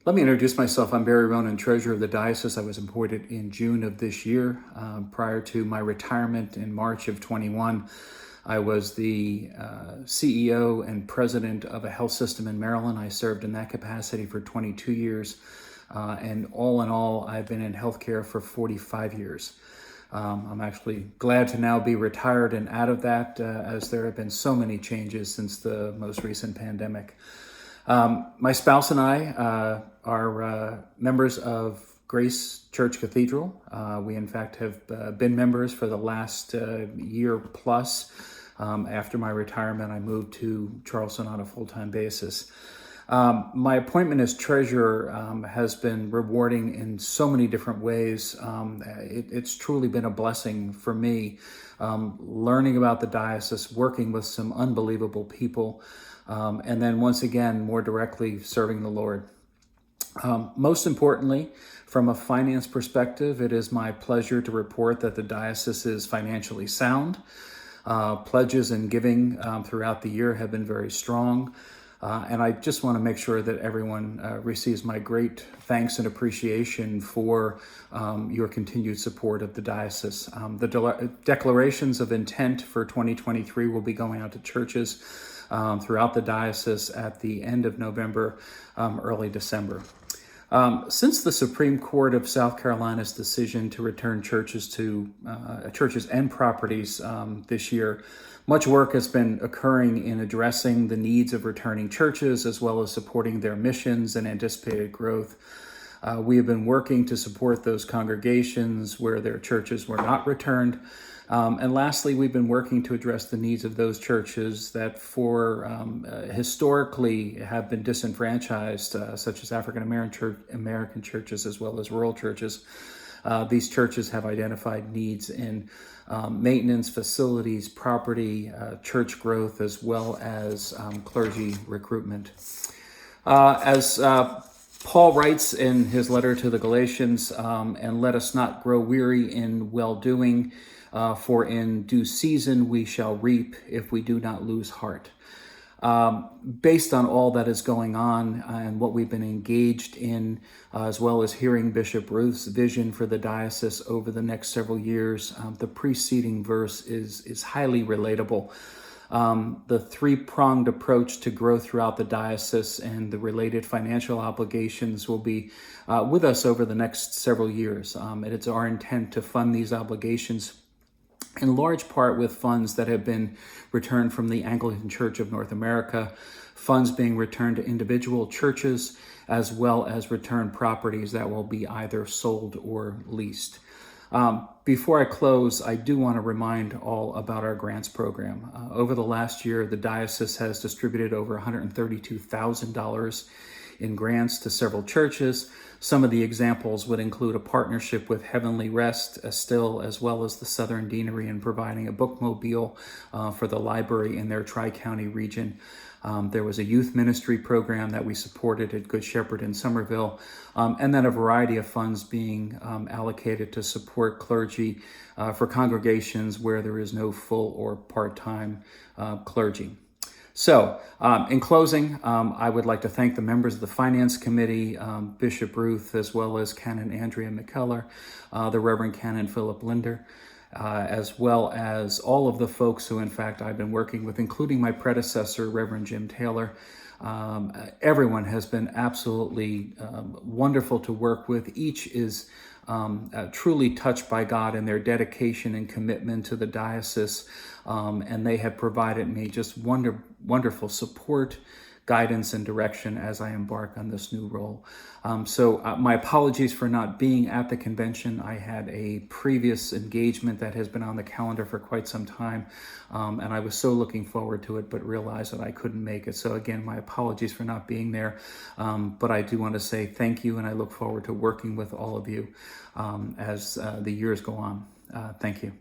Let me introduce myself. I'm Barry Ronan, Treasurer of the Diocese. I was appointed in June of this year. Prior to my retirement in March of 21, I was the CEO and President of a health system in Maryland. I served in that capacity for 22 years. And all in all, I've been in healthcare for 45 years. I'm actually glad to now be retired and out of that, as there have been so many changes since the most recent pandemic. My spouse and I are members of Grace Church Cathedral. We, in fact, have been members for the last year plus. After my retirement, I moved to Charleston on a full-time basis. My appointment as treasurer has been rewarding in so many different ways. It's truly been a blessing for me, learning about the diocese, working with some unbelievable people, and then once again, more directly serving the Lord. Most importantly, from a finance perspective, it is my pleasure to report that the diocese is financially sound. Pledges and giving throughout the year have been very strong. And I just want to make sure that everyone receives my great thanks and appreciation for your continued support of the diocese. The declarations of intent for 2023 will be going out to churches throughout the diocese at the end of November, early December. Since the Supreme Court of South Carolina's decision to return churches and properties this year, much work has been occurring in addressing the needs of returning churches as well as supporting their missions and anticipated growth. We have been working to support those congregations where their churches were not returned. And lastly, we've been working to address the needs of those churches that historically have been disenfranchised, such as African American churches as well as rural churches. These churches have identified needs in maintenance, facilities, property, church growth, as well as clergy recruitment. As Paul writes in his letter to the Galatians, and let us not grow weary in well-doing, for in due season we shall reap if we do not lose heart. Based on all that is going on and what we've been engaged in, as well as hearing Bishop Ruth's vision for the diocese over the next several years, the preceding verse is highly relatable. The three-pronged approach to growth throughout the diocese and the related financial obligations will be with us over the next several years. And it's our intent to fund these obligations in large part with funds that have been returned from the Anglican Church of North America, funds being returned to individual churches, as well as returned properties that will be either sold or leased. Before I close, I do want to remind all about our grants program. Over the last year, the diocese has distributed over $132,000 in grants to several churches. Some of the examples would include a partnership with Heavenly Rest, Still, as well as the Southern Deanery in providing a bookmobile for the library in their Tri-County region. There was a youth ministry program that we supported at Good Shepherd in Somerville, and then a variety of funds being allocated to support clergy for congregations where there is no full or part-time clergy. So, in closing, I would like to thank the members of the Finance Committee, Bishop Ruth, as well as Canon Andrea McKellar, the Reverend Canon Philip Linder, as well as all of the folks who, in fact, I've been working with, including my predecessor, Reverend Jim Taylor. Everyone has been absolutely wonderful to work with. Each is truly touched by God in their dedication and commitment to the diocese, and they have provided me just wonderful support, guidance, and direction as I embark on this new role. So my apologies for not being at the convention. I had a previous engagement that has been on the calendar for quite some time, and I was so looking forward to it, but realized that I couldn't make it. So again, my apologies for not being there, but I do want to say thank you, and I look forward to working with all of you as the years go on. Thank you.